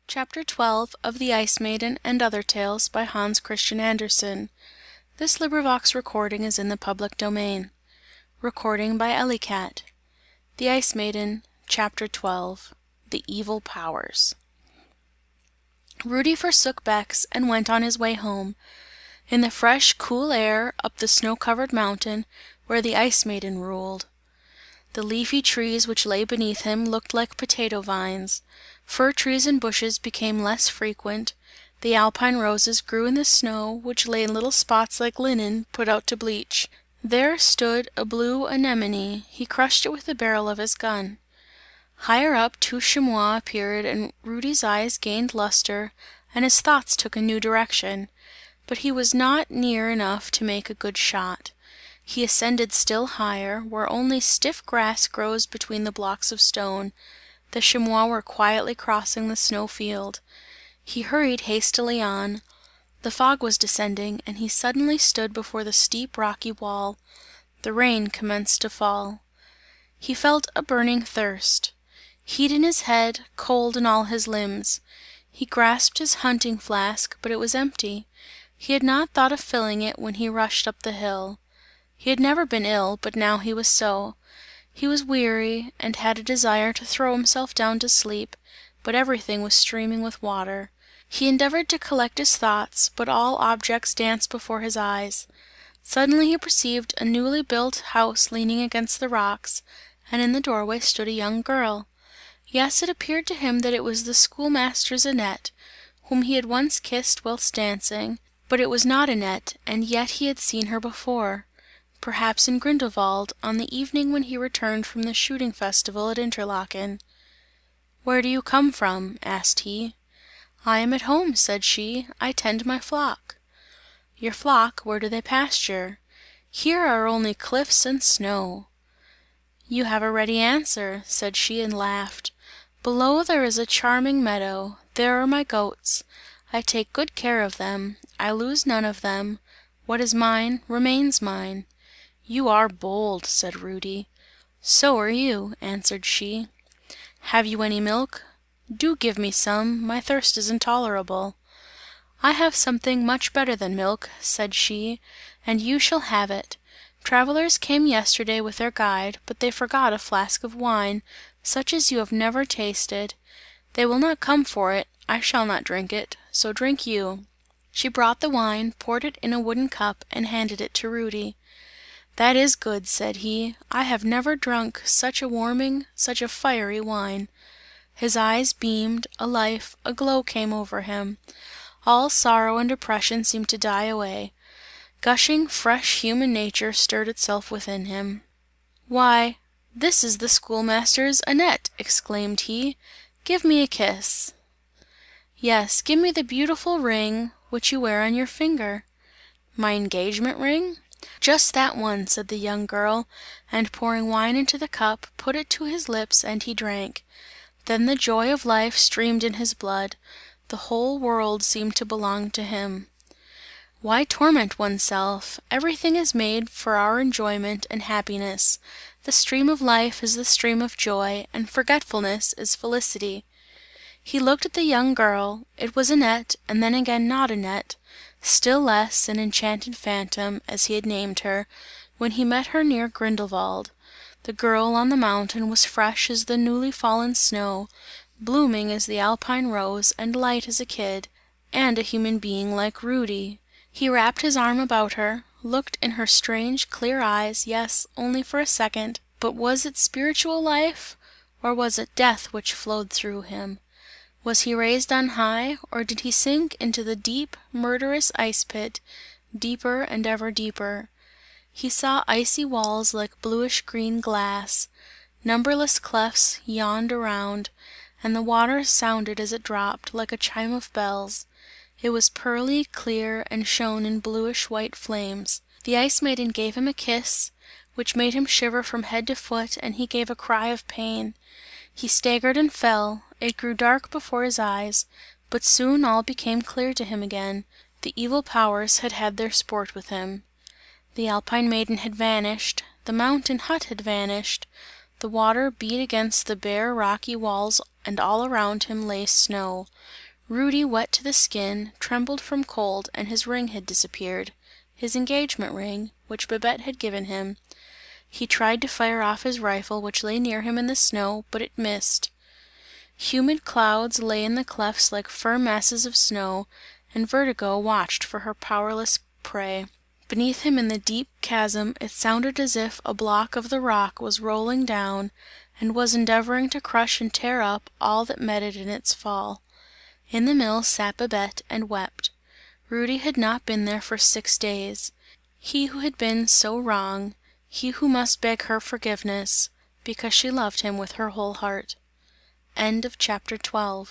Chapter 12 of the Ice Maiden and Other Tales by Hans Christian Andersen. This recording is in the public domain. The Ice Maiden, Chapter 12 The Evil Powers. Rudy forsook Bex and went on his way home. In the fresh, cool air, up the snow-covered mountain, where the Ice Maiden ruled. The leafy trees which lay beneath him looked like potato vines; fir trees and bushes became less frequent; the alpine roses grew in the snow, which lay in little spots like linen put out to bleach. There stood a blue anemone; he crushed it with the barrel of his gun. Higher up two chamois appeared and Rudy's eyes gained lustre, and his thoughts took a new direction; but he was not near enough to make a good shot. He ascended still higher, where only stiff grass grows between the blocks of stone; the chamois were quietly crossing the snow field. He hurried hastily on. The fog was descending, and he suddenly stood before the steep rocky wall. The rain commenced to fall. He felt a burning thirst. Heat in his head, cold in all his limbs. He grasped his hunting flask, but it was empty. He had not thought of filling it when he rushed up the hill. He had never been ill, but now he was so. He was weary, and had a desire to throw himself down to sleep, but everything was streaming with water. He endeavoured to collect his thoughts, but all objects danced before his eyes. Suddenly he perceived a newly built house leaning against the rocks, and in the doorway stood a young girl. Yes, it appeared to him that it was the schoolmaster's Annette, whom he had once kissed whilst dancing; but it was not Annette, and yet he had seen her before. Perhaps in Grindelwald, on the evening when he returned from the shooting festival at Interlaken. "Where do you come from?" asked he. "I am at home," said she, "I tend my flock." "Your flock, where do they pasture?" "Here are only cliffs and snow." "You have a ready answer," said she and laughed. "Below there is a charming meadow; there are my goats; I take good care of them; I lose none of them; what is mine, remains mine." "You are bold!" said Rudy. "So are you," answered she. "Have you any milk? Do give me some, my thirst is intolerable." "I have something much better than milk," said she, "and you shall have it. Travellers came yesterday with their guide, but they forgot a flask of wine, such as you have never tasted. They will not come for it, I shall not drink it, so drink you." She brought the wine, poured it in a wooden cup and handed it to Rudy. "That is good," said he, "I have never drunk such a warming, such a fiery wine." His eyes beamed, a life, a glow came over him. All sorrow and depression seemed to die away. Gushing, fresh human nature stirred itself within him. "Why, this is the schoolmaster's Annette!" exclaimed he. "Give me a kiss." "Yes, give me the beautiful ring, which you wear on your finger." "My engagement ring?" "Just that one," said the young girl, and pouring wine into the cup, put it to his lips and he drank. Then the joy of life streamed in his blood; the whole world seemed to belong to him. Why torment oneself? Everything is made for our enjoyment and happiness; the stream of life is the stream of joy, and forgetfulness is felicity. He looked at the young girl; it was Annette, and then again not Annette; still less an enchanted phantom, as he had named her, when he met her near Grindelwald. The girl on the mountain was fresh as the newly fallen snow, blooming as the alpine rose and light as a kid, and a human being like Rudy. He wrapped his arm about her, looked in her strange, clear eyes, yes, only for a second, but was it spiritual life, or was it death which flowed through him? Was he raised on high, or did he sink into the deep, murderous ice pit, deeper and ever deeper? He saw icy walls like bluish green glass; numberless clefts yawned around, and the water sounded as it dropped, like a chime of bells; it was pearly, clear and shone in bluish white flames. The Ice Maiden gave him a kiss, which made him shiver from head to foot and he gave a cry of pain. He staggered and fell; it grew dark before his eyes, but soon all became clear to him again; the evil powers had had their sport with him. The Alpine Maiden had vanished, the mountain hut had vanished, The water beat against the bare rocky walls and all around him lay snow. Rudy, wet to the skin, trembled from cold and his ring had disappeared, his engagement ring, which Babette had given him. He tried to fire off his rifle which lay near him in the snow, but it missed. Humid clouds lay in the clefts like firm masses of snow, and Vertigo watched for her powerless prey. Beneath him in the deep chasm it sounded as if a block of the rock was rolling down and was endeavouring to crush and tear up all that met it in its fall. In the mill sat Babette and wept. Rudy had not been there for 6 days. He who had been so wrong, he who must beg her forgiveness, because she loved him with her whole heart. Chapter 13